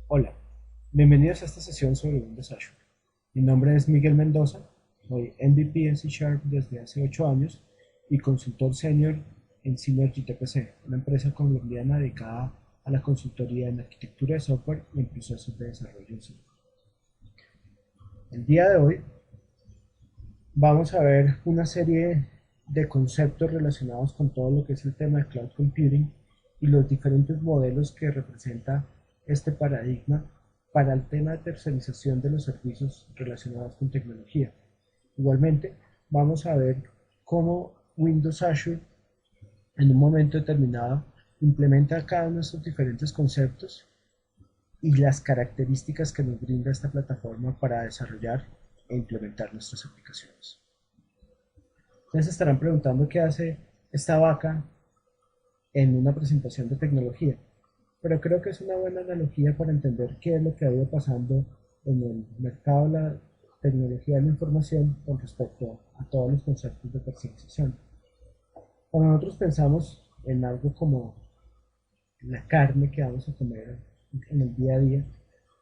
Hola, bienvenidos a esta sesión sobre Windows Azure. Mi nombre es Miguel Mendoza, soy MVP en C Sharp desde hace 8 años y consultor senior en Synergy TPC, una empresa colombiana dedicada a la consultoría en arquitectura de software y en procesos de desarrollo en sí. El día de hoy vamos a ver una serie de conceptos relacionados con todo lo que es el tema de cloud computing y los diferentes modelos que representa este paradigma para el tema de tercerización de los servicios relacionados con tecnología. Igualmente, vamos a ver cómo Windows Azure en un momento determinado implementa cada uno de estos diferentes conceptos y las características que nos brinda esta plataforma para desarrollar e implementar nuestras aplicaciones. Ustedes estarán preguntando qué hace esta vaca en una presentación de tecnología, pero creo que es una buena analogía para entender qué es lo que ha ido pasando en el mercado de la tecnología de la información con respecto a todos los conceptos de personalización. Cuando nosotros pensamos en algo como la carne que vamos a comer en el día a día,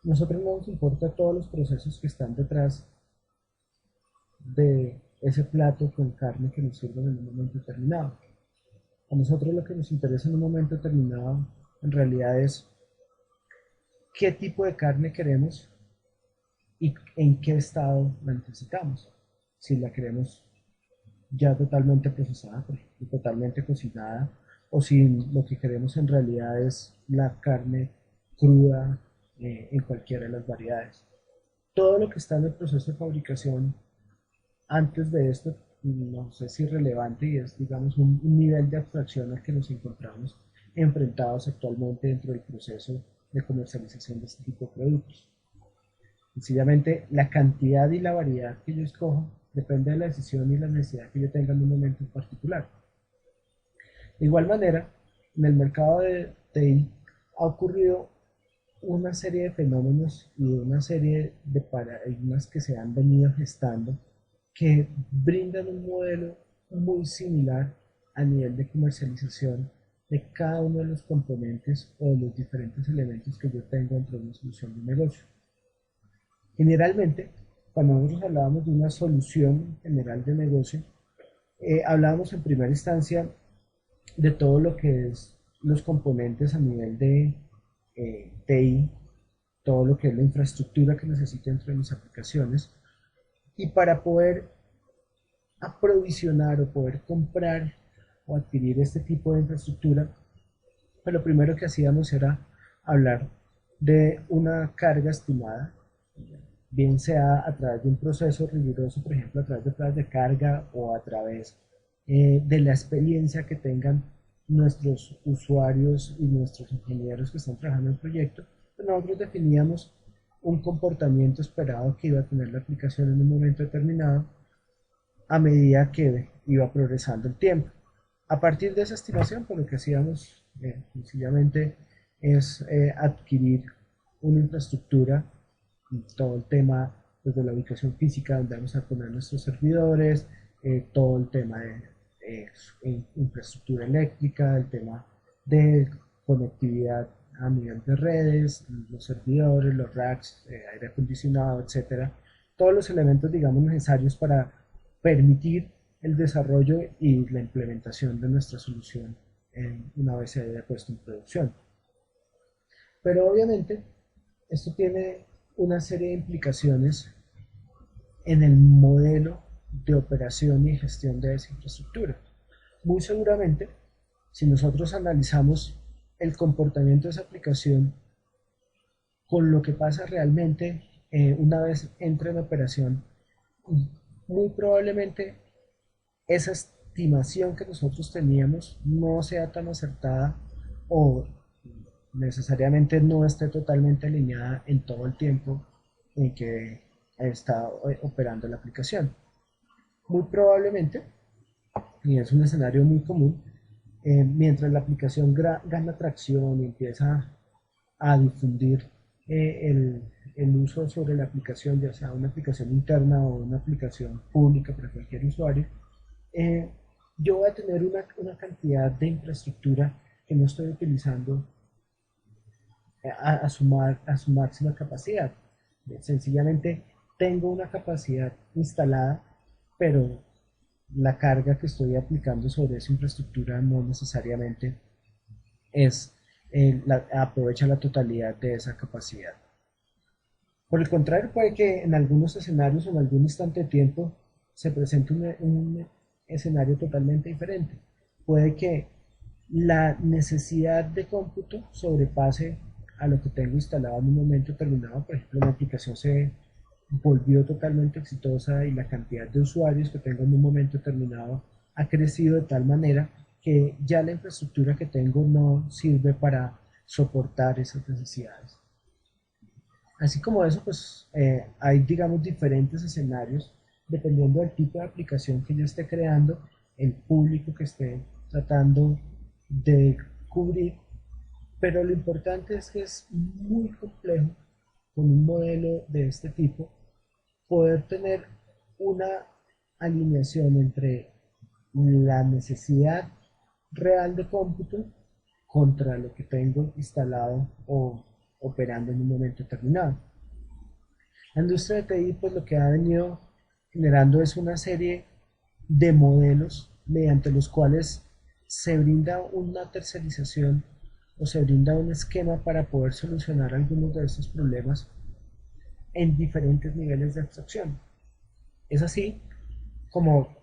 nosotros no nos importa todos los procesos que están detrás de ese plato con carne que nos sirven en un momento determinado. A nosotros lo que nos interesa en un momento determinado en realidad es qué tipo de carne queremos y en qué estado la necesitamos. Si la queremos ya totalmente procesada, por ejemplo, totalmente cocinada, o si lo que queremos en realidad es la carne cruda en cualquiera de las variedades. Todo lo que está en el proceso de fabricación antes de esto, no sé si es relevante y es, digamos, un nivel de abstracción al que nos encontramos enfrentados actualmente dentro del proceso de comercialización de este tipo de productos. Sencillamente, la cantidad y la variedad que yo escojo depende de la decisión y la necesidad que yo tenga en un momento en particular. De igual manera, en el mercado de TI ha ocurrido una serie de fenómenos y una serie de paradigmas que se han venido gestando que brindan un modelo muy similar a nivel de comercialización de cada uno de los componentes o de los diferentes elementos que yo tengo dentro de una solución de negocio. Generalmente, cuando nosotros hablábamos de una solución general de negocio, hablábamos en primera instancia de todo lo que es los componentes a nivel de TI, todo lo que es la infraestructura que necesito dentro de mis aplicaciones, y para poder aprovisionar o poder comprar o adquirir este tipo de infraestructura, pues lo primero que hacíamos era hablar de una carga estimada, bien sea a través de un proceso riguroso, por ejemplo, a través de pruebas de carga o a través de la experiencia que tengan nuestros usuarios y nuestros ingenieros que están trabajando en el proyecto, pues nosotros definíamos un comportamiento esperado que iba a tener la aplicación en un momento determinado a medida que iba progresando el tiempo. A partir de esa estimación, pues lo que hacíamos sencillamente es adquirir una infraestructura, todo el tema pues, de la ubicación física donde vamos a poner nuestros servidores, todo el tema de infraestructura eléctrica, el tema de conectividad a nivel de redes, los servidores, los racks, aire acondicionado, etcétera. Todos los elementos, digamos, necesarios para permitir el desarrollo y la implementación de nuestra solución una vez se haya puesto en producción. Pero obviamente esto tiene una serie de implicaciones en el modelo de operación y gestión de esa infraestructura. Muy seguramente, si nosotros analizamos el comportamiento de esa aplicación con lo que pasa realmente una vez entra en operación, muy probablemente esa estimación que nosotros teníamos no sea tan acertada o necesariamente no esté totalmente alineada en todo el tiempo en que está operando la aplicación. Muy probablemente, y es un escenario muy común, mientras la aplicación gana tracción y empieza a difundir el uso sobre la aplicación, ya sea una aplicación interna o una aplicación pública para cualquier usuario, eh, yo voy a tener una cantidad de infraestructura que no estoy utilizando a su máxima capacidad. Sencillamente tengo una capacidad instalada, pero la carga que estoy aplicando sobre esa infraestructura no necesariamente es, aprovecha la totalidad de esa capacidad. Por el contrario, puede que en algunos escenarios o en algún instante de tiempo se presente un escenario totalmente diferente. Puede que la necesidad de cómputo sobrepase a lo que tengo instalado en un momento determinado. Por ejemplo, la aplicación se volvió totalmente exitosa y la cantidad de usuarios que tengo en un momento determinado ha crecido de tal manera que ya la infraestructura que tengo no sirve para soportar esas necesidades. Así como eso, pues hay, digamos, diferentes escenarios dependiendo del tipo de aplicación que yo esté creando, el público que esté tratando de cubrir, pero lo importante es que es muy complejo con un modelo de este tipo poder tener una alineación entre la necesidad real de cómputo contra lo que tengo instalado o operando en un momento determinado. La industria de TI pues lo que ha venido generando es una serie de modelos mediante los cuales se brinda una tercerización o se brinda un esquema para poder solucionar algunos de estos problemas en diferentes niveles de abstracción. Es así como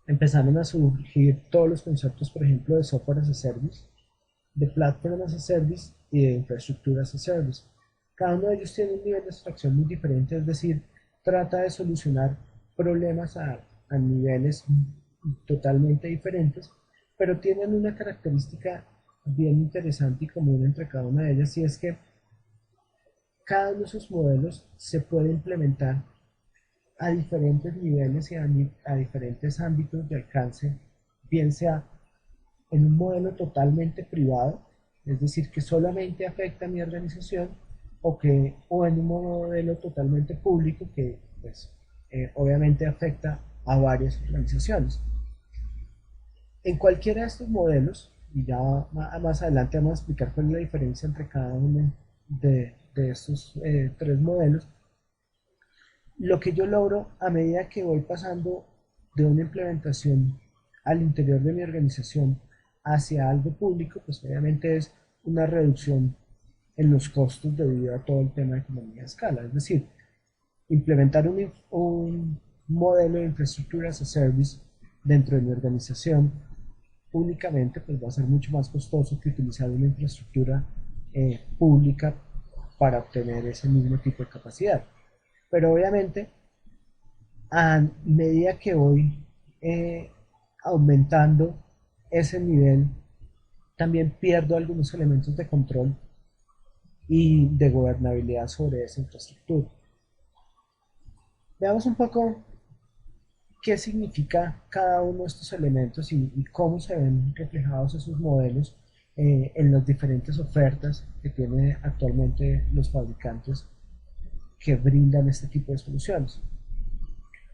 empezaron a surgir todos los conceptos, por ejemplo, de software as a service, de platform as a service y de infraestructura as a service. Cada uno de ellos tiene un nivel de abstracción muy diferente, es decir, trata de solucionar problemas a niveles totalmente diferentes, pero tienen una característica bien interesante y común entre cada una de ellas, y es que cada uno de sus modelos se puede implementar a diferentes niveles y a diferentes ámbitos de alcance, bien sea en un modelo totalmente privado, es decir, que solamente afecta a mi organización, o en un modelo totalmente público que pues, obviamente afecta a varias organizaciones. En cualquiera de estos modelos, y ya más adelante vamos a explicar cuál es la diferencia entre cada uno de estos tres modelos, lo que yo logro a medida que voy pasando de una implementación al interior de mi organización hacia algo público, pues obviamente es una reducción en los costos debido a todo el tema de economía de escala. Es decir, implementar un modelo de infraestructura as a service dentro de mi organización públicamente pues va a ser mucho más costoso que utilizar una infraestructura pública para obtener ese mismo tipo de capacidad. Pero obviamente a medida que voy eh, aumentando ese nivel, también pierdo algunos elementos de control y de gobernabilidad sobre esa infraestructura. Veamos un poco qué significa cada uno de estos elementos y cómo se ven reflejados esos modelos en las diferentes ofertas que tienen actualmente los fabricantes que brindan este tipo de soluciones.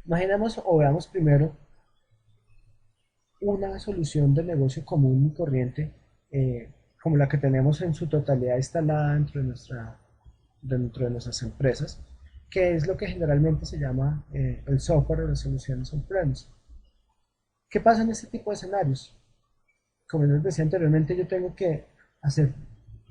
Imaginemos o veamos primero una solución de negocio común y corriente como la que tenemos en su totalidad instalada dentro de nuestras empresas, que es lo que generalmente se llama el software o las soluciones on-premise. ¿Qué pasa en este tipo de escenarios? Como les decía anteriormente, yo tengo que hacer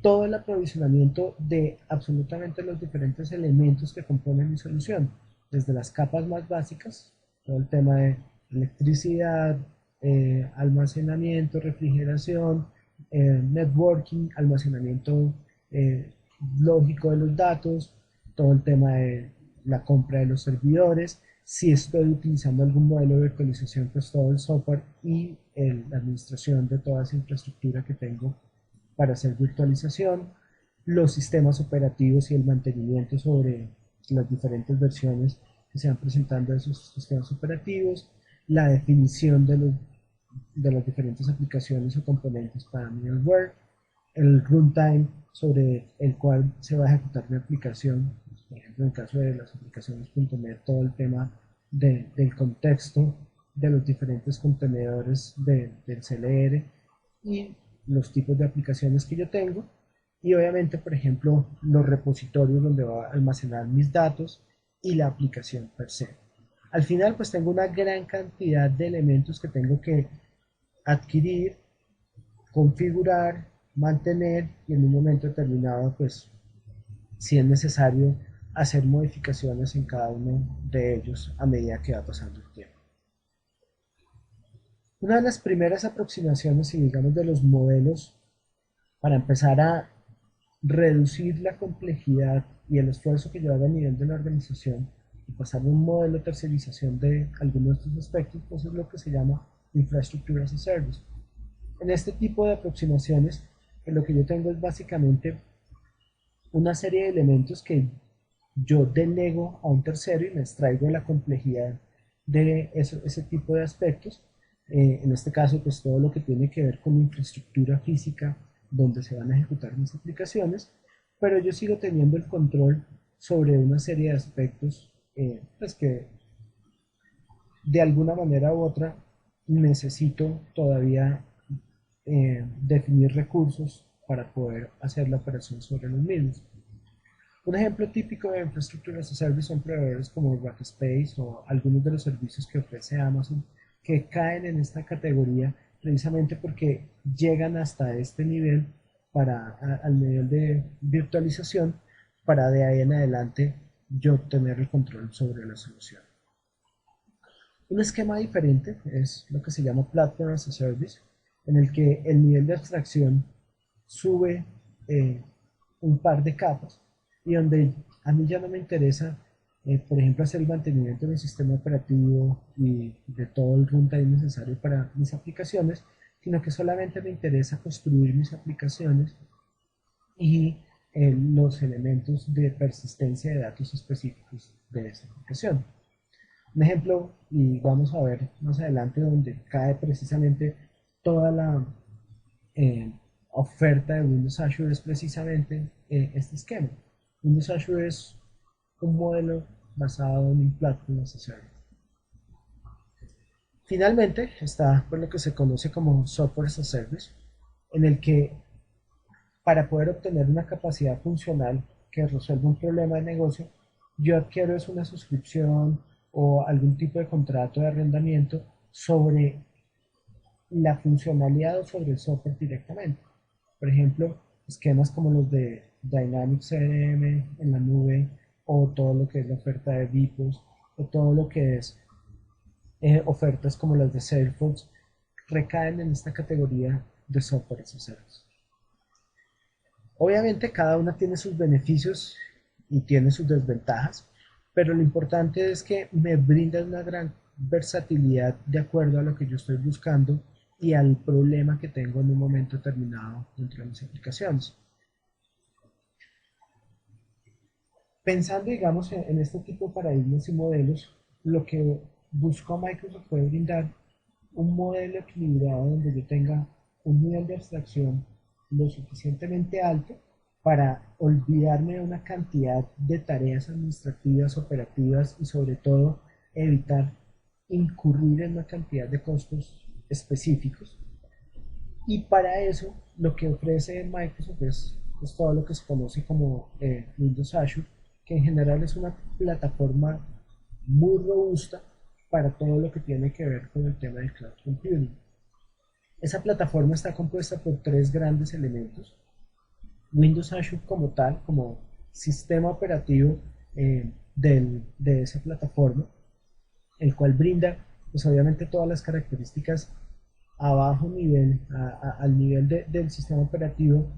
todo el aprovisionamiento de absolutamente los diferentes elementos que componen mi solución, desde las capas más básicas, todo el tema de electricidad, almacenamiento, refrigeración, networking, almacenamiento eh, lógico de los datos, todo el tema de la compra de los servidores, si estoy utilizando algún modelo de virtualización, pues todo el software y la administración de toda esa infraestructura que tengo para hacer virtualización, los sistemas operativos y el mantenimiento sobre las diferentes versiones que se van presentando de esos sistemas operativos, la definición de las diferentes aplicaciones o componentes para middleware, el runtime sobre el cual se va a ejecutar mi aplicación, por ejemplo en el caso de las aplicaciones .NET, todo el tema del contexto de los diferentes contenedores del CLR y los tipos de aplicaciones que yo tengo, y obviamente, por ejemplo, los repositorios donde va a almacenar mis datos y la aplicación per se. Al final, pues tengo una gran cantidad de elementos que tengo que adquirir, configurar, mantener y en un momento determinado, pues si es necesario, hacer modificaciones en cada uno de ellos a medida que va pasando el tiempo. Una de las primeras aproximaciones y digamos de los modelos para empezar a reducir la complejidad y el esfuerzo que lleva a nivel de la organización y pasar de un modelo de tercerización de algunos de estos aspectos, pues es lo que se llama Infrastructure as a Service. En este tipo de aproximaciones, lo que yo tengo es básicamente una serie de elementos que yo delego a un tercero y me extraigo la complejidad de ese tipo de aspectos. En este caso, pues todo lo que tiene que ver con infraestructura física donde se van a ejecutar mis aplicaciones, pero yo sigo teniendo el control sobre una serie de aspectos pues que de alguna manera u otra necesito todavía definir recursos para poder hacer la operación sobre los mismos. Un ejemplo típico de infraestructura as a service son proveedores como Rackspace o algunos de los servicios que ofrece Amazon que caen en esta categoría precisamente porque llegan hasta este nivel al nivel de virtualización para de ahí en adelante yo tener el control sobre la solución. Un esquema diferente es lo que se llama Platform as a Service, en el que el nivel de abstracción sube un par de capas y donde a mí ya no me interesa, por ejemplo, hacer el mantenimiento del sistema operativo y de todo el runtime necesario para mis aplicaciones, sino que solamente me interesa construir mis aplicaciones y los elementos de persistencia de datos específicos de esa aplicación. Un ejemplo, y vamos a ver más adelante, donde cae precisamente toda la eh, oferta de Windows Azure es precisamente este esquema. Windows Azure es un modelo basado en un platform as a service. Finalmente está por lo que se conoce como software as a service, en el que para poder obtener una capacidad funcional que resuelva un problema de negocio, yo adquiero es una suscripción o algún tipo de contrato de arrendamiento sobre la funcionalidad o sobre el software directamente. Por ejemplo, esquemas como los de Dynamics CRM en la nube o todo lo que es la oferta de VPOS o todo lo que es ofertas como las de Salesforce recaen en esta categoría de software as a service. Obviamente cada una tiene sus beneficios y tiene sus desventajas, pero lo importante es que me brinda una gran versatilidad de acuerdo a lo que yo estoy buscando y al problema que tengo en un momento determinado dentro de mis aplicaciones. Pensando, digamos, en este tipo de paradigmas y modelos, lo que busco Microsoft fue brindar un modelo equilibrado donde yo tenga un nivel de abstracción lo suficientemente alto para olvidarme de una cantidad de tareas administrativas, operativas y sobre todo evitar incurrir en una cantidad de costos específicos. Y para eso lo que ofrece Microsoft es todo lo que se conoce como Windows Azure, que en general es una plataforma muy robusta para todo lo que tiene que ver con el tema del cloud computing. Esa plataforma está compuesta por tres grandes elementos. Windows Azure como tal, como sistema operativo de esa plataforma, el cual brinda pues obviamente todas las características a bajo nivel, al nivel del sistema operativo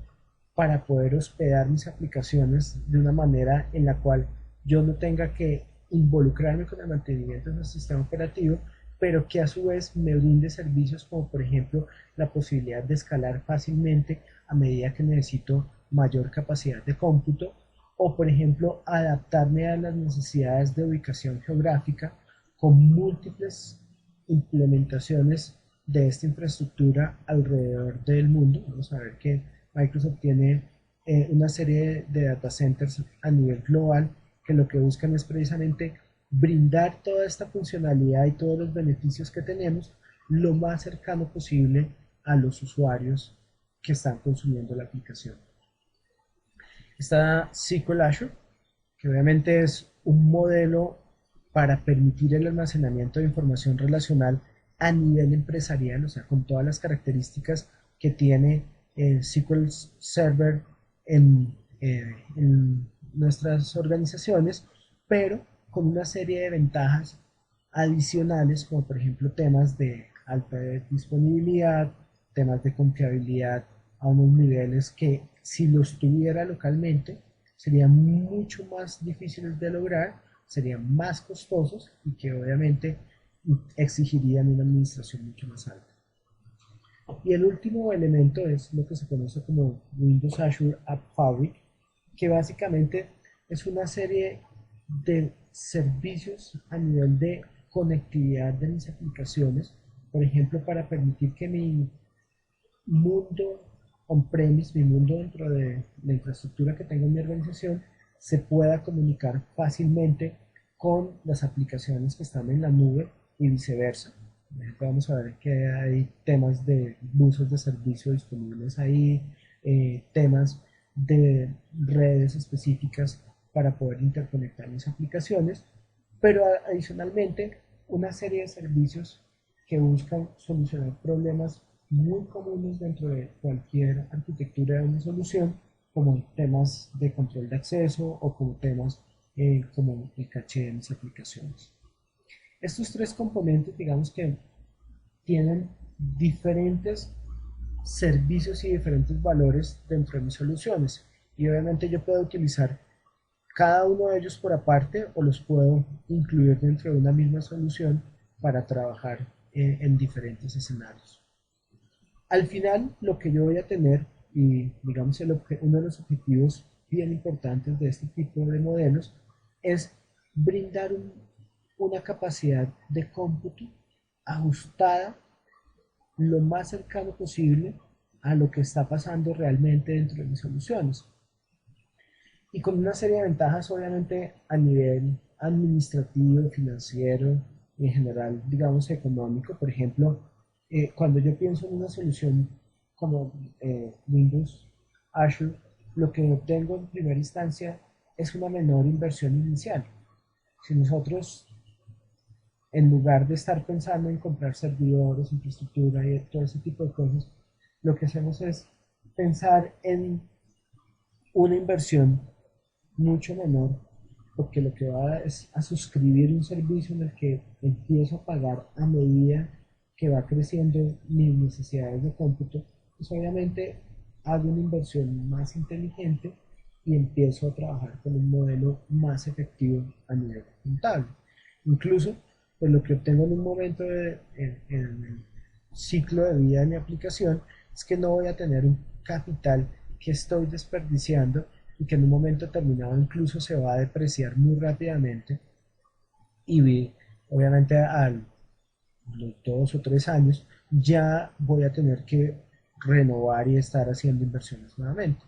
para poder hospedar mis aplicaciones de una manera en la cual yo no tenga que involucrarme con el mantenimiento del sistema operativo, pero que a su vez me brinde servicios como por ejemplo la posibilidad de escalar fácilmente a medida que necesito mayor capacidad de cómputo o por ejemplo adaptarme a las necesidades de ubicación geográfica con múltiples implementaciones de esta infraestructura alrededor del mundo. Vamos a ver que Microsoft tiene una serie de data centers a nivel global que lo que buscan es precisamente brindar toda esta funcionalidad y todos los beneficios que tenemos lo más cercano posible a los usuarios que están consumiendo la aplicación. Está SQL Azure, que obviamente es un modelo para permitir el almacenamiento de información relacional a nivel empresarial, o sea, con todas las características que tiene SQL Server en nuestras organizaciones, pero con una serie de ventajas adicionales, como por ejemplo temas de alta disponibilidad, temas de confiabilidad a unos niveles que si los tuviera localmente serían mucho más difíciles de lograr, serían más costosos y que obviamente exigirían una administración mucho más alta. Y el último elemento es lo que se conoce como Windows Azure App Fabric, que básicamente es una serie de servicios a nivel de conectividad de mis aplicaciones, por ejemplo, para permitir que mi mundo on-premise, mi mundo dentro de la infraestructura que tengo en mi organización, se pueda comunicar fácilmente con las aplicaciones que están en la nube y viceversa. Vamos a ver que hay temas de usos de servicio disponibles ahí, temas de redes específicas para poder interconectar mis aplicaciones, pero adicionalmente una serie de servicios que buscan solucionar problemas muy comunes dentro de cualquier arquitectura de una solución, como temas de control de acceso o como temas como el caché de mis aplicaciones. Estos tres componentes, digamos que tienen diferentes servicios y diferentes valores dentro de mis soluciones. Y obviamente yo puedo utilizar cada uno de ellos por aparte o los puedo incluir dentro de una misma solución para trabajar en diferentes escenarios. Al final, lo que yo voy a tener, y digamos uno de los objetivos bien importantes de este tipo de modelos, es brindar una capacidad de cómputo ajustada lo más cercano posible a lo que está pasando realmente dentro de mis soluciones. Y con una serie de ventajas, obviamente, a nivel administrativo, financiero y en general, digamos, económico. Por ejemplo, cuando yo pienso en una solución como Windows Azure, lo que obtengo en primera instancia es una menor inversión inicial. Si nosotros, en lugar de estar pensando en comprar servidores, infraestructura y todo ese tipo de cosas, lo que hacemos es pensar en una inversión mucho menor, porque lo que va es a suscribir un servicio en el que empiezo a pagar a medida que va creciendo mis necesidades de cómputo, pues obviamente hago una inversión más inteligente y empiezo a trabajar con un modelo más efectivo a nivel contable. Incluso, pues lo que obtengo en un momento en el ciclo de vida de mi aplicación es que no voy a tener un capital que estoy desperdiciando y que en un momento determinado incluso se va a depreciar muy rápidamente y obviamente a los 2 o 3 años ya voy a tener que renovar y estar haciendo inversiones nuevamente.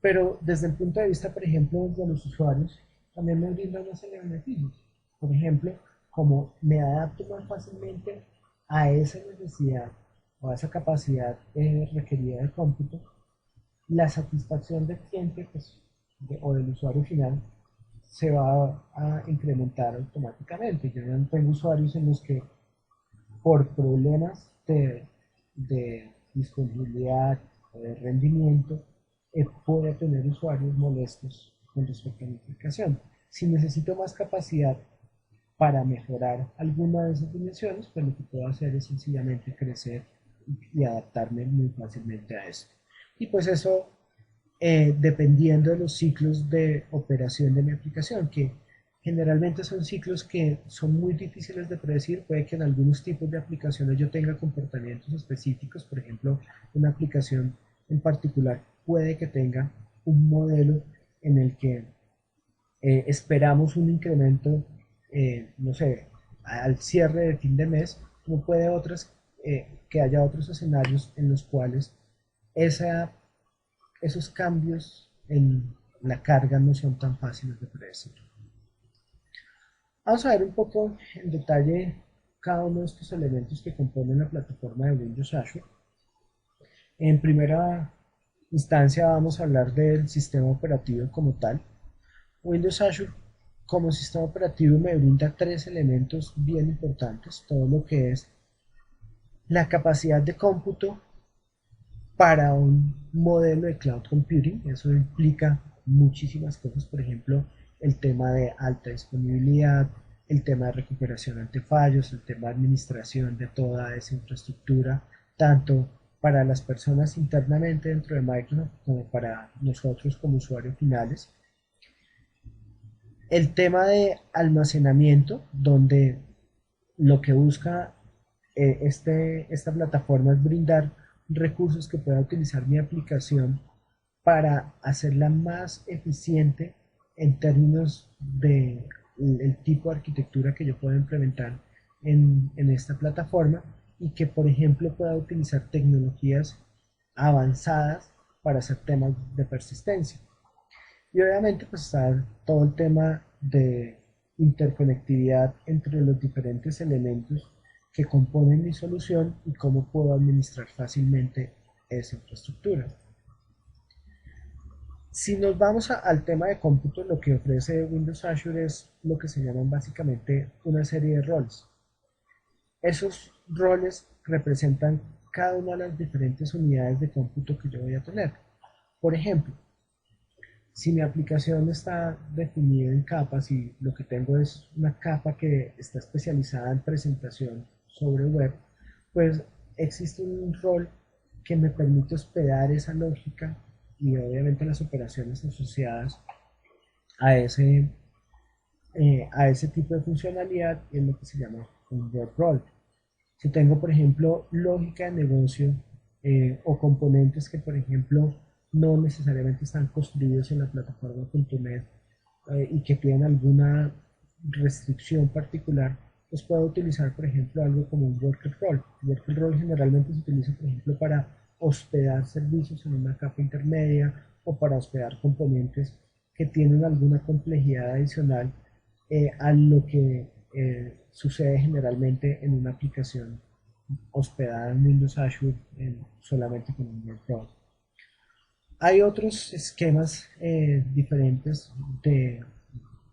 Pero desde el punto de vista, por ejemplo, de los usuarios, también me brinda una serie de beneficios. Por ejemplo, como me adapto más fácilmente a esa necesidad o a esa capacidad requerida de cómputo, la satisfacción del cliente pues, o del usuario final se va a incrementar automáticamente. Yo ya tengo usuarios en los que por problemas de disponibilidad o de rendimiento puedo tener usuarios molestos con respecto a mi aplicación. Si necesito más capacidad para mejorar alguna de esas dimensiones, pues lo que puedo hacer es sencillamente crecer y adaptarme muy fácilmente a esto. Y pues eso dependiendo de los ciclos de operación de mi aplicación, que generalmente son ciclos que son muy difíciles de predecir. Puede que en algunos tipos de aplicaciones yo tenga comportamientos específicos, por ejemplo, una aplicación en particular puede que tenga un modelo en el que esperamos un incremento, no sé, al cierre de fin de mes, como puede otras, que haya otros escenarios en los cuales esa esos cambios en la carga no son tan fáciles de predecir. Vamos a ver un poco en detalle cada uno de estos elementos que componen la plataforma de Windows Azure. En primera instancia vamos a hablar del sistema operativo como tal. Windows Azure como sistema operativo me brinda tres elementos bien importantes, todo lo que es la capacidad de cómputo para un modelo de cloud computing. Eso implica muchísimas cosas, por ejemplo, el tema de alta disponibilidad, el tema de recuperación ante fallos, el tema de administración de toda esa infraestructura, tanto para las personas internamente dentro de Microsoft como para nosotros como usuarios finales. El tema de almacenamiento, donde lo que busca esta plataforma es brindar recursos que pueda utilizar mi aplicación para hacerla más eficiente en términos de el tipo de arquitectura que yo puedo implementar en esta plataforma y que, por ejemplo, pueda utilizar tecnologías avanzadas para hacer temas de persistencia. Y obviamente pues está todo el tema de interconectividad entre los diferentes elementos que componen mi solución y cómo puedo administrar fácilmente esa infraestructura. Si nos vamos al tema de cómputo, lo que ofrece Windows Azure es lo que se llaman básicamente una serie de roles. Esos roles representan cada una de las diferentes unidades de cómputo que yo voy a tener. Por ejemplo, si mi aplicación está definida en capas y lo que tengo es una capa que está especializada en presentación sobre web, pues existe un rol que me permite hospedar esa lógica y obviamente las operaciones asociadas a ese tipo de funcionalidad en lo que se llama un web role. Si tengo, por ejemplo, lógica de negocio o componentes que, por ejemplo, no necesariamente están construidos en la plataforma .NET y que tienen alguna restricción particular, pues puedo utilizar, por ejemplo, algo como un worker role. El worker role generalmente se utiliza, por ejemplo, para hospedar servicios en una capa intermedia o para hospedar componentes que tienen alguna complejidad adicional a lo que sucede generalmente en una aplicación hospedada en Windows Azure solamente con un workflow. Hay otros esquemas diferentes de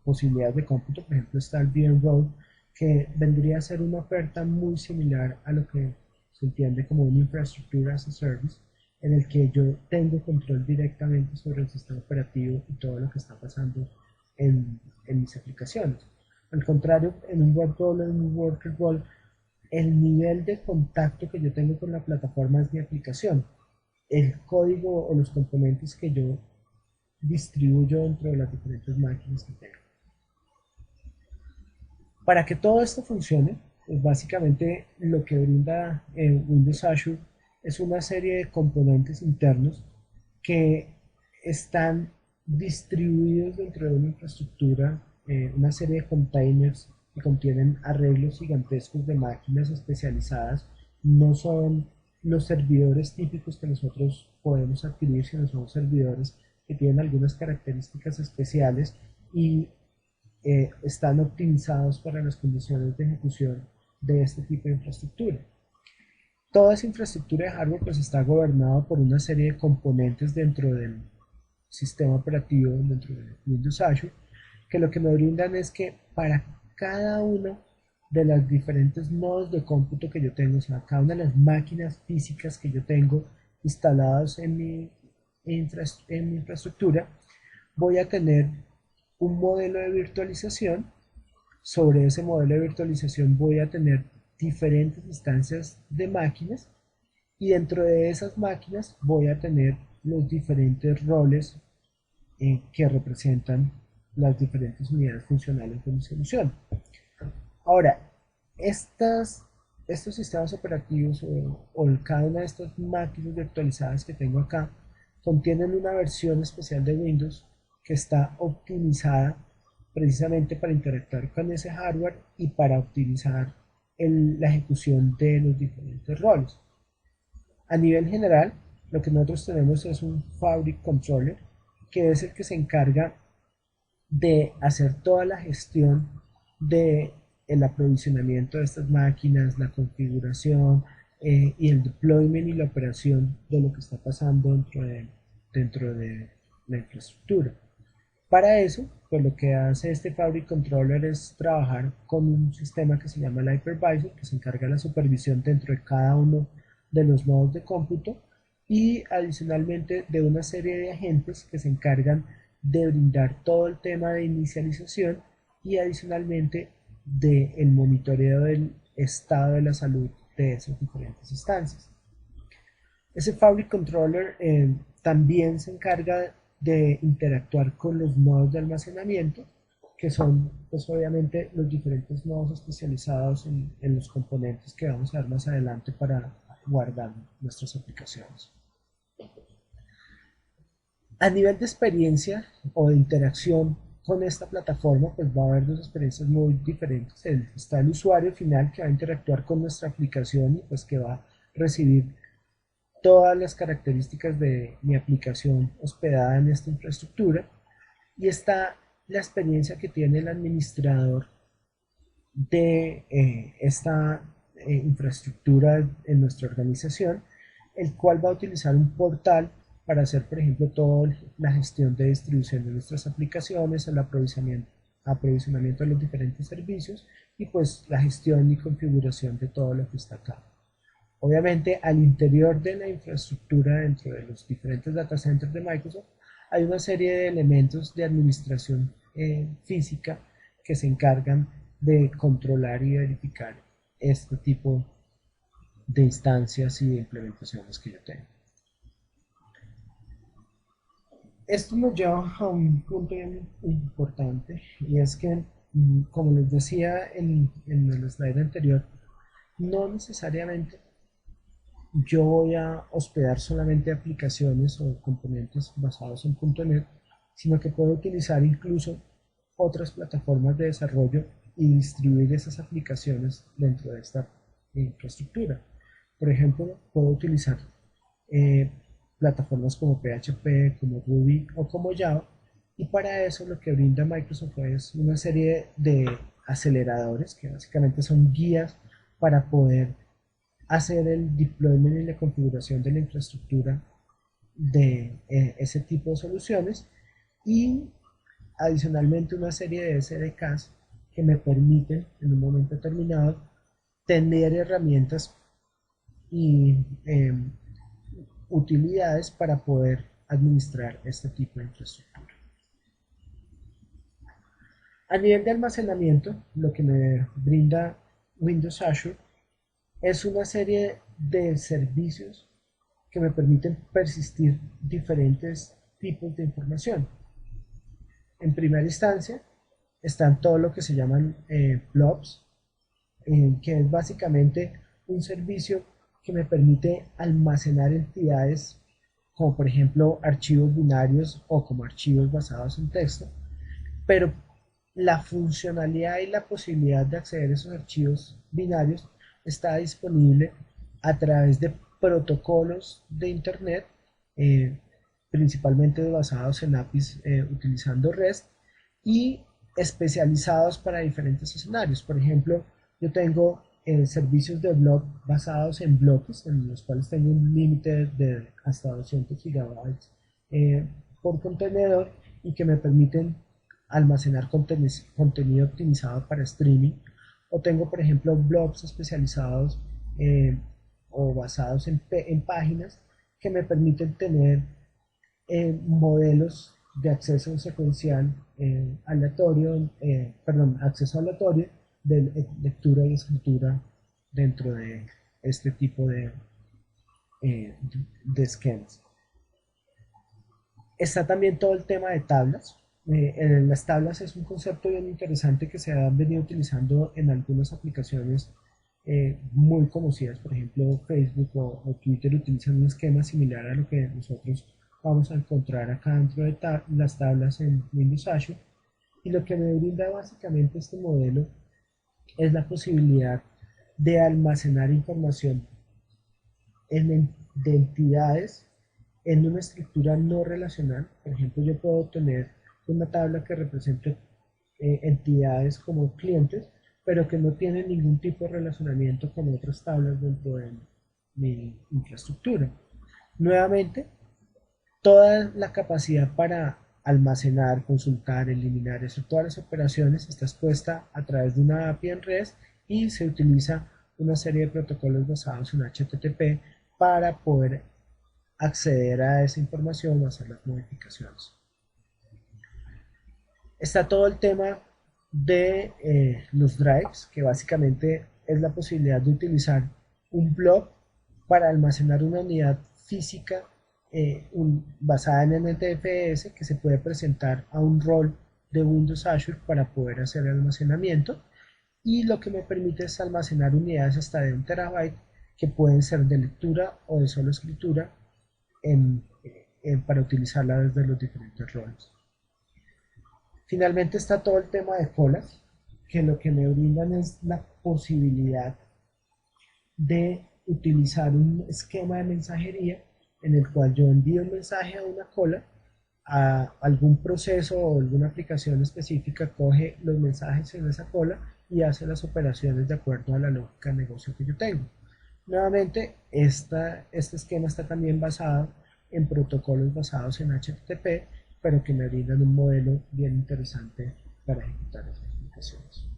posibilidades de cómputo, por ejemplo está el VMware, que vendría a ser una oferta muy similar a lo que se entiende como una infraestructura as a service, en el que yo tengo control directamente sobre el sistema operativo y todo lo que está pasando en mis aplicaciones. Al contrario, en un web role, en un worker role, el nivel de contacto que yo tengo con la plataforma es mi aplicación. El código o los componentes que yo distribuyo dentro de las diferentes máquinas que tengo. Para que todo esto funcione, pues básicamente lo que brinda Windows Azure es una serie de componentes internos que están distribuidos dentro de una infraestructura, una serie de containers que contienen arreglos gigantescos de máquinas especializadas. No son los servidores típicos que nosotros podemos adquirir, sino son servidores que tienen algunas características especiales y están optimizados para las condiciones de ejecución de este tipo de infraestructura. Toda esa infraestructura de hardware pues está gobernada por una serie de componentes dentro del sistema operativo, dentro de Windows Azure, que lo que me brindan es que para cada uno de las diferentes nodos de cómputo que yo tengo, o sea, cada una de las máquinas físicas que yo tengo instaladas en mi infraestructura, voy a tener un modelo de virtualización. Sobre ese modelo de virtualización voy a tener diferentes instancias de máquinas y dentro de esas máquinas voy a tener los diferentes roles que representan las diferentes unidades funcionales de mi solución. Ahora, estos sistemas operativos o cada una de estas máquinas virtualizadas que tengo acá contienen una versión especial de Windows que está optimizada precisamente para interactuar con ese hardware y para optimizar la ejecución de los diferentes roles. A nivel general, lo que nosotros tenemos es un Fabric Controller, que es el que se encarga de hacer toda la gestión de el aprovisionamiento de estas máquinas, la configuración y el deployment y la operación de lo que está pasando dentro dentro de la infraestructura. Para eso, pues lo que hace este Fabric Controller es trabajar con un sistema que se llama el Hypervisor, que se encarga de la supervisión dentro de cada uno de los nodos de cómputo y adicionalmente de una serie de agentes que se encargan de brindar todo el tema de inicialización y adicionalmente del monitoreo del estado de la salud de esas diferentes instancias. Ese Fabric Controller también se encarga de interactuar con los nodos de almacenamiento, que son pues obviamente los diferentes nodos especializados en los componentes que vamos a ver más adelante para guardar nuestras aplicaciones. A nivel de experiencia o de interacción con esta plataforma, pues va a haber dos experiencias muy diferentes. Está el usuario final que va a interactuar con nuestra aplicación y pues que va a recibir todas las características de mi aplicación hospedada en esta infraestructura. Y está la experiencia que tiene el administrador de esta infraestructura en nuestra organización, el cual va a utilizar un portal para hacer, por ejemplo, toda la gestión de distribución de nuestras aplicaciones, el aprovisionamiento de los diferentes servicios y pues la gestión y configuración de todo lo que está acá. Obviamente, al interior de la infraestructura, dentro de los diferentes data centers de Microsoft, hay una serie de elementos de administración física que se encargan de controlar y verificar este tipo de instancias y de implementaciones que yo tengo. Esto nos lleva a un punto importante y es que, como les decía en el slide anterior, no necesariamente yo voy a hospedar solamente aplicaciones o componentes basados en .NET, sino que puedo utilizar incluso otras plataformas de desarrollo y distribuir esas aplicaciones dentro de esta infraestructura. Por ejemplo, puedo utilizar plataformas como PHP, como Ruby o como Java, y para eso lo que brinda Microsoft es una serie de aceleradores que básicamente son guías para poder hacer el deployment y la configuración de la infraestructura de ese tipo de soluciones y adicionalmente una serie de SDKs que me permiten en un momento determinado tener herramientas y utilidades para poder administrar este tipo de infraestructura. A nivel de almacenamiento, lo que me brinda Windows Azure es una serie de servicios que me permiten persistir diferentes tipos de información. En primera instancia están todo lo que se llaman blobs, que es básicamente un servicio que me permite almacenar entidades como por ejemplo archivos binarios o como archivos basados en texto, pero la funcionalidad y la posibilidad de acceder a esos archivos binarios está disponible a través de protocolos de Internet, eh, principalmente basados en APIs utilizando REST y especializados para diferentes escenarios. Por ejemplo, yo tengo servicios de blog basados en bloques, en los cuales tengo un límite de hasta 200 gigabytes por contenedor y que me permiten almacenar contenido optimizado para streaming. O tengo, por ejemplo, blogs especializados o basados en páginas que me permiten tener modelos de acceso secuencial aleatorio, perdón, acceso aleatorio de lectura y escritura dentro de este tipo de esquemas. Está también todo el tema de tablas. Las tablas es un concepto bien interesante que se ha venido utilizando en algunas aplicaciones muy conocidas. Por ejemplo, Facebook o Twitter utilizan un esquema similar a lo que nosotros vamos a encontrar acá dentro de las tablas en Windows Azure. Y lo que me brinda básicamente este modelo es la posibilidad de almacenar información de entidades en una estructura no relacional. Por ejemplo, yo puedo tener una tabla que represente entidades como clientes, pero que no tienen ningún tipo de relacionamiento con otras tablas dentro de mi infraestructura. Nuevamente, Toda la capacidad para almacenar, consultar, eliminar, hacer todas las operaciones está expuesta a través de una API en REST y se utiliza una serie de protocolos basados en HTTP para poder acceder a esa información o hacer las modificaciones. Está todo el tema de los drives, que básicamente es la posibilidad de utilizar un blob para almacenar una unidad física basada en NTFS que se puede presentar a un rol de Windows Azure para poder hacer el almacenamiento, y lo que me permite es almacenar unidades hasta de 1 TB que pueden ser de lectura o de solo escritura para utilizarla desde los diferentes roles. Finalmente está todo el tema de colas, que lo que me brindan es la posibilidad de utilizar un esquema de mensajería en el cual yo envío un mensaje a una cola, a algún proceso o alguna aplicación específica coge los mensajes en esa cola y hace las operaciones de acuerdo a la lógica de negocio que yo tengo. Nuevamente, este esquema está también basado en protocolos basados en HTTP, pero que me brindan un modelo bien interesante para ejecutar estas aplicaciones.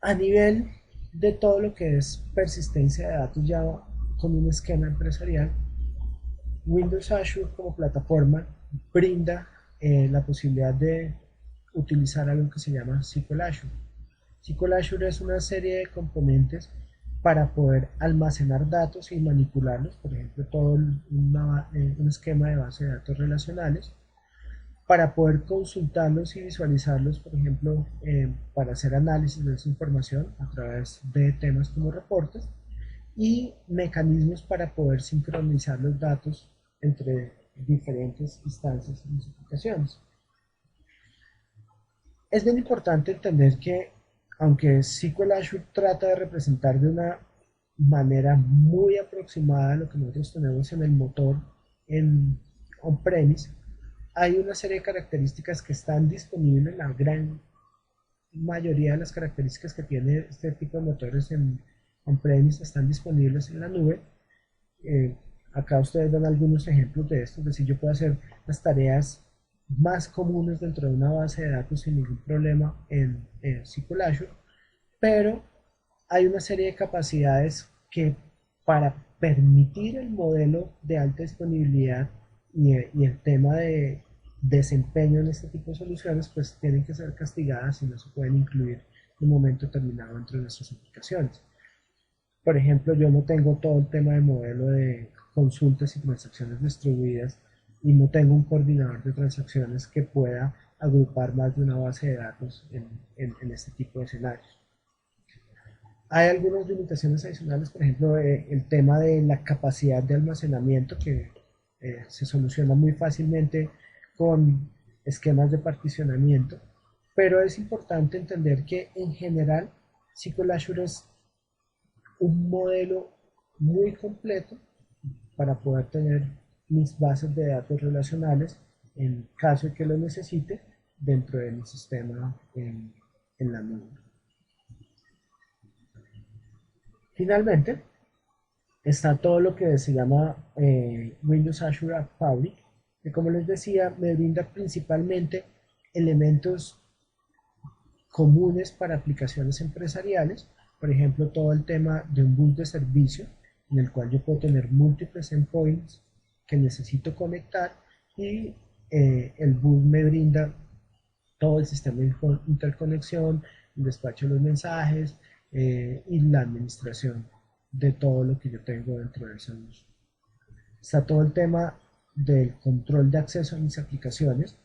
A nivel de todo lo que es persistencia de datos ya con un esquema empresarial, Windows Azure como plataforma brinda la posibilidad de utilizar algo que se llama SQL Azure. SQL Azure es una serie de componentes para poder almacenar datos y manipularlos, por ejemplo, todo un esquema de base de datos relacionales, para poder consultarlos y visualizarlos, por ejemplo, para hacer análisis de esa información a través de temas como reportes, y mecanismos para poder sincronizar los datos entre diferentes instancias y aplicaciones. Es bien importante entender que, aunque SQL Azure trata de representar de una manera muy aproximada lo que nosotros tenemos en el motor en on-premise, hay una serie de características que están disponibles. La gran mayoría de las características que tiene este tipo de motores en on-premise están disponibles en la nube. Acá ustedes dan algunos ejemplos de esto, es decir, yo puedo hacer las tareas más comunes dentro de una base de datos sin ningún problema en SQL Azure, pero hay una serie de capacidades que, para permitir el modelo de alta disponibilidad y el tema de desempeño en este tipo de soluciones, pues tienen que ser castigadas y no se pueden incluir en un momento determinado dentro de nuestras aplicaciones. Por ejemplo, yo no tengo todo el tema de modelo de consultas y transacciones distribuidas, y no tengo un coordinador de transacciones que pueda agrupar más de una base de datos en este tipo de escenarios. Hay algunas limitaciones adicionales, por ejemplo, el tema de la capacidad de almacenamiento, que se soluciona muy fácilmente con esquemas de particionamiento, pero es importante entender que en general SQL Azure es un modelo muy completo para poder tener mis bases de datos relacionales en caso de que lo necesite dentro de mi sistema en la nube. Finalmente, está todo lo que se llama Windows Azure App Fabric, que, como les decía, me brinda principalmente elementos comunes para aplicaciones empresariales, por ejemplo, todo el tema de un bus de servicio en el cual yo puedo tener múltiples endpoints que necesito conectar, y el bus me brinda todo el sistema de interconexión, el despacho de los mensajes y la administración de todo lo que yo tengo dentro de ese bus. Está todo el tema del control de acceso a mis aplicaciones,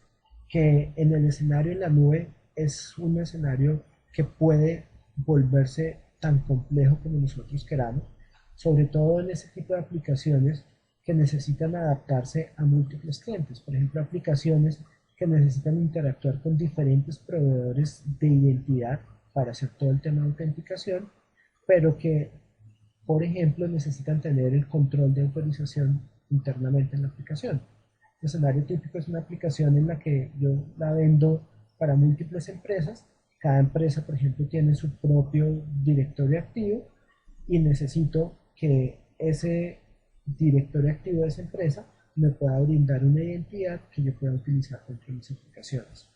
que en el escenario en la nube es un escenario que puede volverse tan complejo como nosotros queramos, sobre todo en ese tipo de aplicaciones que necesitan adaptarse a múltiples clientes. Por ejemplo, aplicaciones que necesitan interactuar con diferentes proveedores de identidad para hacer todo el tema de autenticación, pero que, por ejemplo, necesitan tener el control de autorización internamente en la aplicación. El escenario típico es una aplicación en la que yo la vendo para múltiples empresas. Cada empresa, por ejemplo, tiene su propio directorio activo y necesito que ese directorio activo de esa empresa me pueda brindar una identidad que yo pueda utilizar dentro de mis aplicaciones.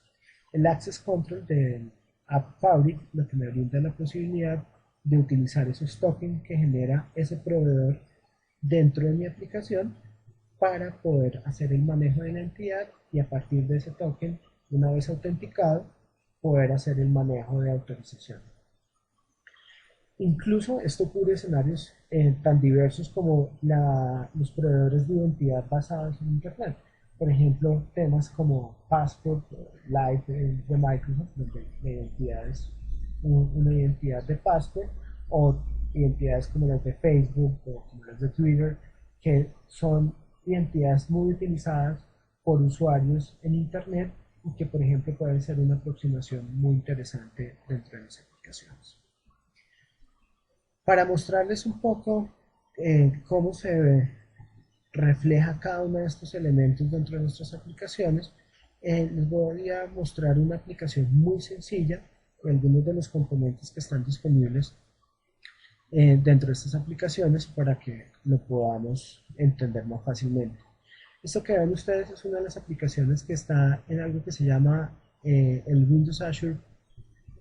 El Access Control del App Fabric lo que me brinda la posibilidad de utilizar esos tokens que genera ese proveedor dentro de mi aplicación para poder hacer el manejo de la entidad y a partir de ese token, una vez autenticado, poder hacer el manejo de autorización. Incluso esto cubre escenarios tan diversos como los proveedores de identidad basados en Internet. Por ejemplo, temas como Passport, Live de Microsoft, donde la identidad es una identidad de Passport, o identidades como las de Facebook o como las de Twitter, que son identidades muy utilizadas por usuarios en Internet y que, por ejemplo, pueden ser una aproximación muy interesante dentro de las aplicaciones. Para mostrarles un poco cómo se refleja cada uno de estos elementos dentro de nuestras aplicaciones, les voy a mostrar una aplicación muy sencilla de algunos de los componentes que están disponibles dentro de estas aplicaciones para que lo podamos entender más fácilmente. Esto que ven ustedes es una de las aplicaciones que está en algo que se llama el Windows Azure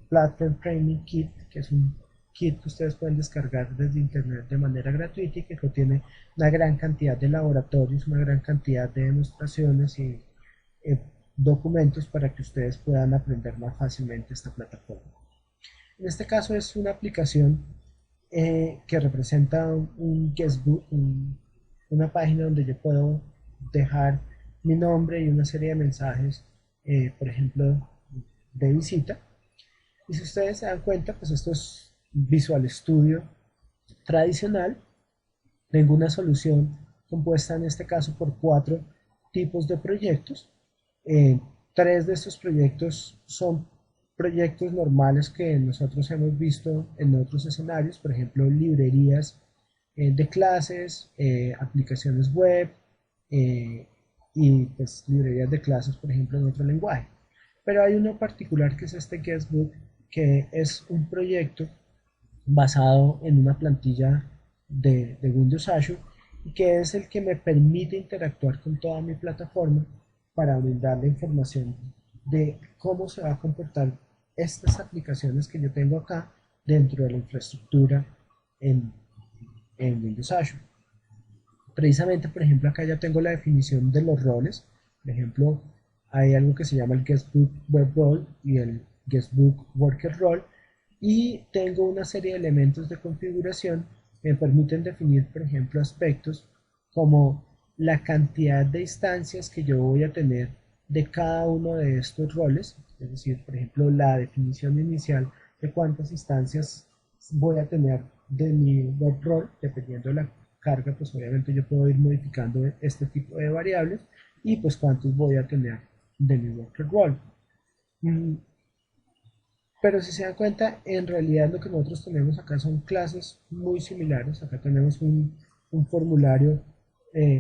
Platform Training Kit, que es un kit que ustedes pueden descargar desde internet de manera gratuita y que contiene una gran cantidad de laboratorios, una gran cantidad de demostraciones y documentos para que ustedes puedan aprender más fácilmente esta plataforma. En este caso es una aplicación que representa un guestbook, una página donde yo puedo dejar mi nombre y una serie de mensajes, por ejemplo, de visita. Y si ustedes se dan cuenta, pues esto es Visual Studio tradicional. Tengo una solución compuesta en este caso por 4 tipos de proyectos. 3 de estos proyectos son proyectos normales que nosotros hemos visto en otros escenarios, por ejemplo, librerías de clases, aplicaciones web y pues librerías de clases, por ejemplo, en otro lenguaje. Pero hay uno particular que es este Guestbook, que es un proyecto basado en una plantilla de Windows Azure y que es el que me permite interactuar con toda mi plataforma para brindar la información de cómo se va a comportar estas aplicaciones que yo tengo acá dentro de la infraestructura en Windows Azure. Precisamente, por ejemplo, acá ya tengo la definición de los roles. Por ejemplo, hay algo que se llama el Guestbook Web Role y el Guestbook Worker Role. Y tengo una serie de elementos de configuración que me permiten definir, por ejemplo, aspectos como la cantidad de instancias que yo voy a tener de cada uno de estos roles. Es decir, por ejemplo, la definición inicial de cuántas instancias voy a tener de mi web role, dependiendo de la carga, pues obviamente yo puedo ir modificando este tipo de variables y pues cuántos voy a tener de mi worker role. Pero si se dan cuenta, en realidad lo que nosotros tenemos acá son clases muy similares. Acá tenemos un formulario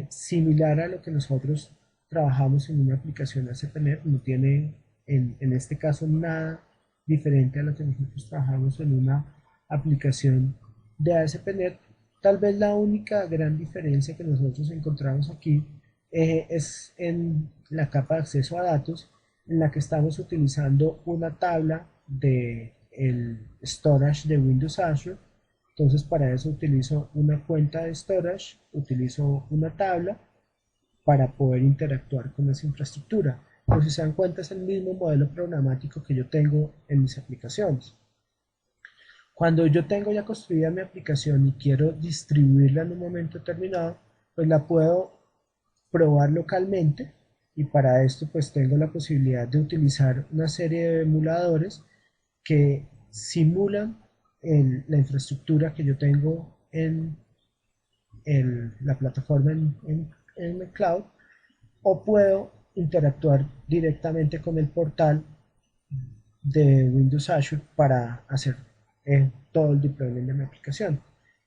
similar a lo que nosotros trabajamos en una aplicación ASP.NET. No tiene en este caso nada diferente a lo que nosotros trabajamos en una aplicación de ASP.NET. Tal vez la única gran diferencia que nosotros encontramos aquí es en la capa de acceso a datos, en la que estamos utilizando una tabla de el storage de Windows Azure. Entonces para eso utilizo una cuenta de storage, utilizo una tabla para poder interactuar con esa infraestructura. Pero si se dan cuenta es el mismo modelo programático que yo tengo en mis aplicaciones. Cuando yo tengo ya construida mi aplicación y quiero distribuirla en un momento determinado, pues la puedo probar localmente y para esto pues tengo la posibilidad de utilizar una serie de emuladores que simulan la infraestructura que yo tengo en la plataforma en el cloud, o puedo interactuar directamente con el portal de Windows Azure para hacer todo el deployment de mi aplicación.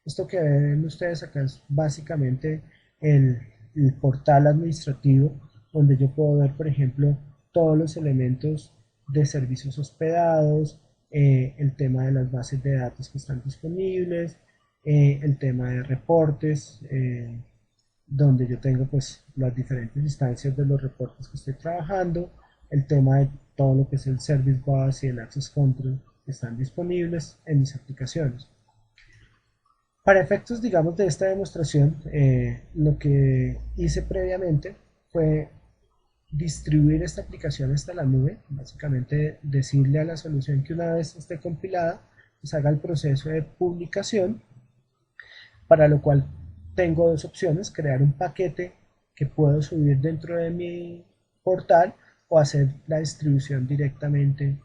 Esto que ven ustedes acá es básicamente el portal administrativo donde yo puedo ver, por ejemplo, todos los elementos de servicios hospedados, el tema de las bases de datos que están disponibles, el tema de reportes, donde yo tengo pues las diferentes instancias de los reportes que estoy trabajando, el tema de todo lo que es el Service Bus y el Access Control que están disponibles en mis aplicaciones. Para efectos, digamos, de esta demostración, lo que hice previamente fue distribuir esta aplicación hasta la nube, básicamente decirle a la solución que una vez esté compilada, pues haga el proceso de publicación, para lo cual tengo dos opciones: crear un paquete que puedo subir dentro de mi portal o hacer la distribución directamente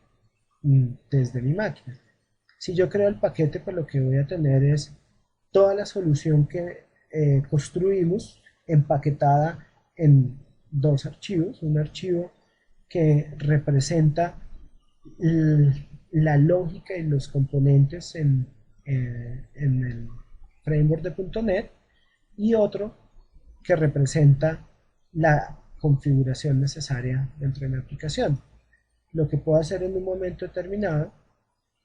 desde mi máquina. Si yo creo el paquete, pues lo que voy a tener es toda la solución que construimos empaquetada en dos archivos: un archivo que representa la lógica y los componentes en el framework de .NET, y otro que representa la configuración necesaria dentro de mi aplicación. Lo que puedo hacer en un momento determinado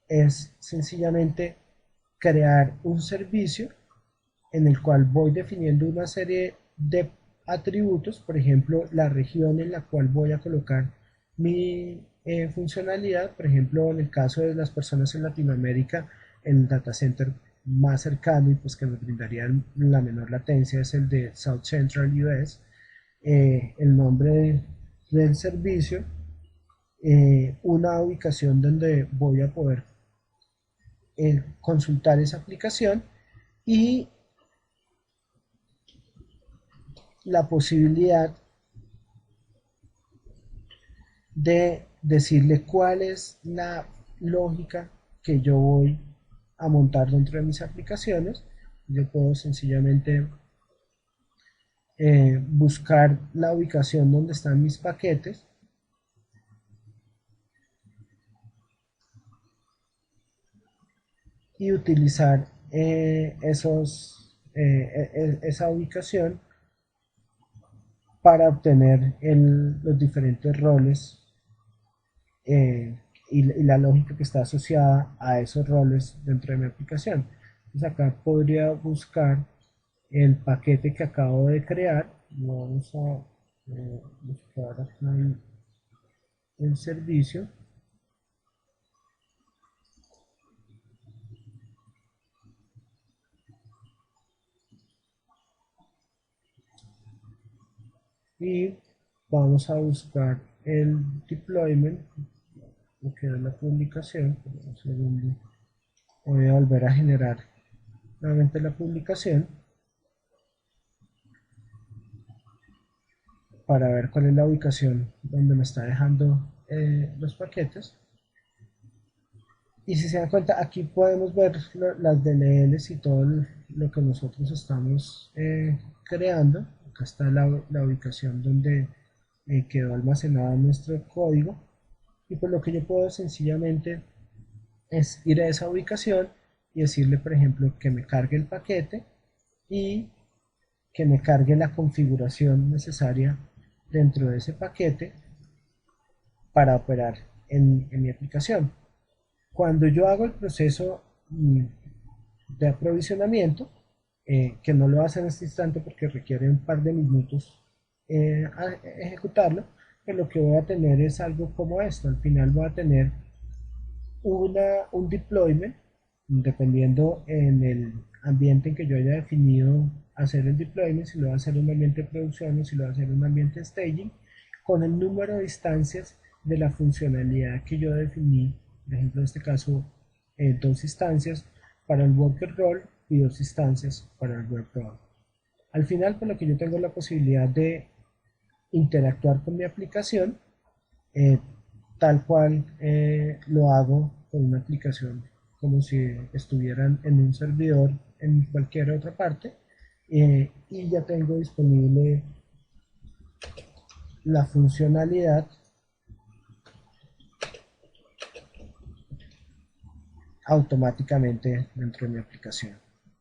es sencillamente crear un servicio en el cual voy definiendo una serie de atributos, por ejemplo, la región en la cual voy a colocar mi funcionalidad. Por ejemplo, en el caso de las personas en Latinoamérica, el data center más cercano y pues que nos brindaría la menor latencia es el de South Central US. El nombre del servicio, una ubicación donde voy a poder consultar esa aplicación, y la posibilidad de decirle cuál es la lógica que yo voy a montar dentro de mis aplicaciones. Yo puedo sencillamente buscar la ubicación donde están mis paquetes y utilizar esa ubicación para obtener los diferentes roles y la lógica que está asociada a esos roles dentro de mi aplicación. Entonces acá podría buscar el paquete que acabo de crear. Vamos a buscar acá el servicio. Y vamos a buscar el deployment, lo que es la publicación. Un segundo. Voy a volver a generar nuevamente la publicación para ver cuál es la ubicación donde me está dejando los paquetes. Y si se dan cuenta, aquí podemos ver las DLLs y todo lo que nosotros estamos creando. Acá está la ubicación donde quedó almacenado nuestro código. Y pues lo que yo puedo sencillamente es ir a esa ubicación y decirle, por ejemplo, que me cargue el paquete y que me cargue la configuración necesaria dentro de ese paquete para operar en mi aplicación. Cuando yo hago el proceso de aprovisionamiento, que no lo voy a hacer en este instante porque requiere un par de minutos ejecutarlo, pues lo que voy a tener es algo como esto. Al final voy a tener un deployment, dependiendo en el ambiente en que yo haya definido hacer el deployment, si lo va a hacer en un ambiente de producción o si lo va a hacer en un ambiente de staging, con el número de instancias de la funcionalidad que yo definí. Por ejemplo, en este caso, dos instancias para el worker role y dos instancias para el work role. Al final, por lo que yo tengo la posibilidad de interactuar con mi aplicación, eh, tal cual lo hago con una aplicación, como si estuvieran en un servidor en cualquier otra parte, y ya tengo disponible la funcionalidad automáticamente dentro de mi aplicación.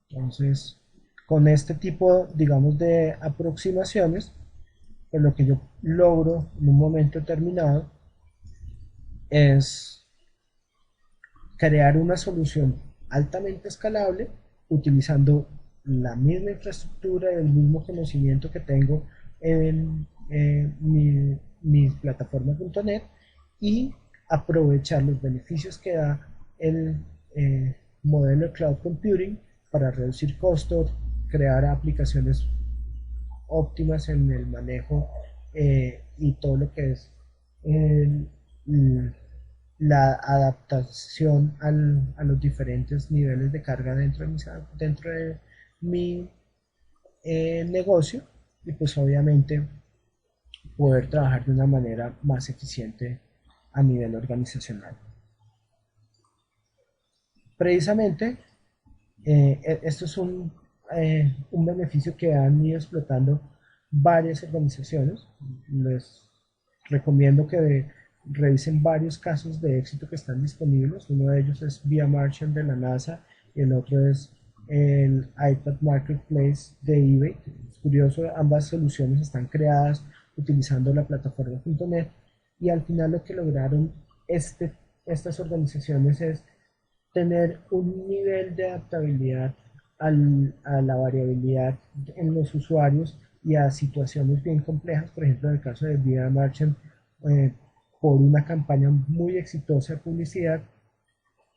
Entonces, con este tipo, digamos, de aproximaciones, pues lo que yo logro en un momento determinado es crear una solución altamente escalable utilizando la misma infraestructura y el mismo conocimiento que tengo en mi plataforma.net y aprovechar los beneficios que da el modelo de cloud computing para reducir costos, crear aplicaciones óptimas en el manejo y todo lo que es el, la adaptación a los diferentes niveles de carga dentro de mi negocio y pues obviamente poder trabajar de una manera más eficiente a nivel organizacional. Precisamente, esto es un beneficio que han ido explotando varias organizaciones. Les recomiendo que revisen varios casos de éxito que están disponibles. Uno de ellos es Via Martian de la NASA y el otro es el iPad Marketplace de eBay. Es curioso, ambas soluciones están creadas utilizando la plataforma.net y al final lo que lograron estas organizaciones es tener un nivel de adaptabilidad a la variabilidad en los usuarios y a situaciones bien complejas. Por ejemplo, en el caso de Via Merchant, eh, por una campaña muy exitosa de publicidad,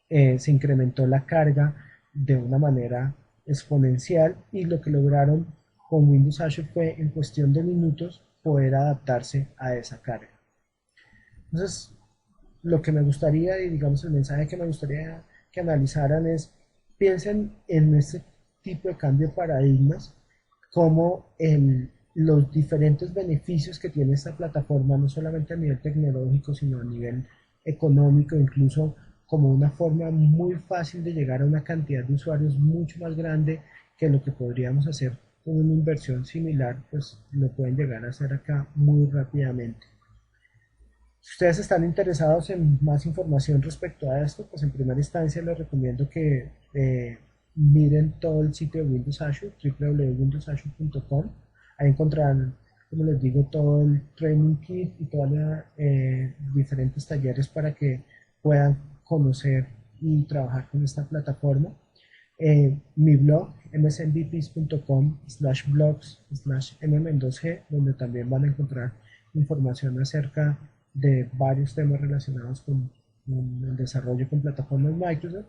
se incrementó la carga de una manera exponencial y lo que lograron con Windows Azure fue en cuestión de minutos poder adaptarse a esa carga. Entonces, lo que me gustaría y digamos el mensaje que me gustaría que analizaran es piensen en este tipo de cambio de paradigmas como los diferentes beneficios que tiene esta plataforma, no solamente a nivel tecnológico, sino a nivel económico, incluso como una forma muy fácil de llegar a una cantidad de usuarios mucho más grande que lo que podríamos hacer con una inversión similar, pues lo pueden llegar a hacer acá muy rápidamente. Si ustedes están interesados en más información respecto a esto, pues en primera instancia les recomiendo que miren todo el sitio de Windows Azure, www.windowsazure.com. Ahí encontrarán, como les digo, todo el training kit y todos los diferentes talleres para que puedan conocer y trabajar con esta plataforma. Mi blog, msnbps.com/blogs/mm2g, donde también van a encontrar información acerca de varios temas relacionados con el desarrollo con plataformas Microsoft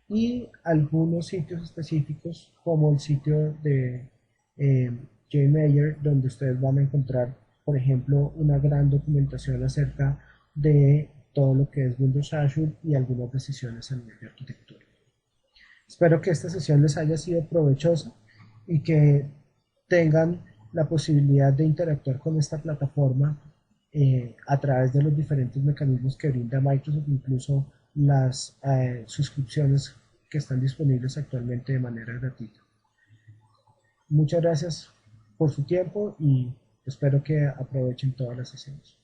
y algunos sitios específicos como el sitio de JMayer, donde ustedes van a encontrar, por ejemplo, una gran documentación acerca de todo lo que es Windows Azure y algunas decisiones a nivel de arquitectura. Espero que esta sesión les haya sido provechosa y que tengan la posibilidad de interactuar con esta plataforma a través de los diferentes mecanismos que brinda Microsoft, incluso las suscripciones que están disponibles actualmente de manera gratuita. Muchas gracias por su tiempo y espero que aprovechen todas las sesiones.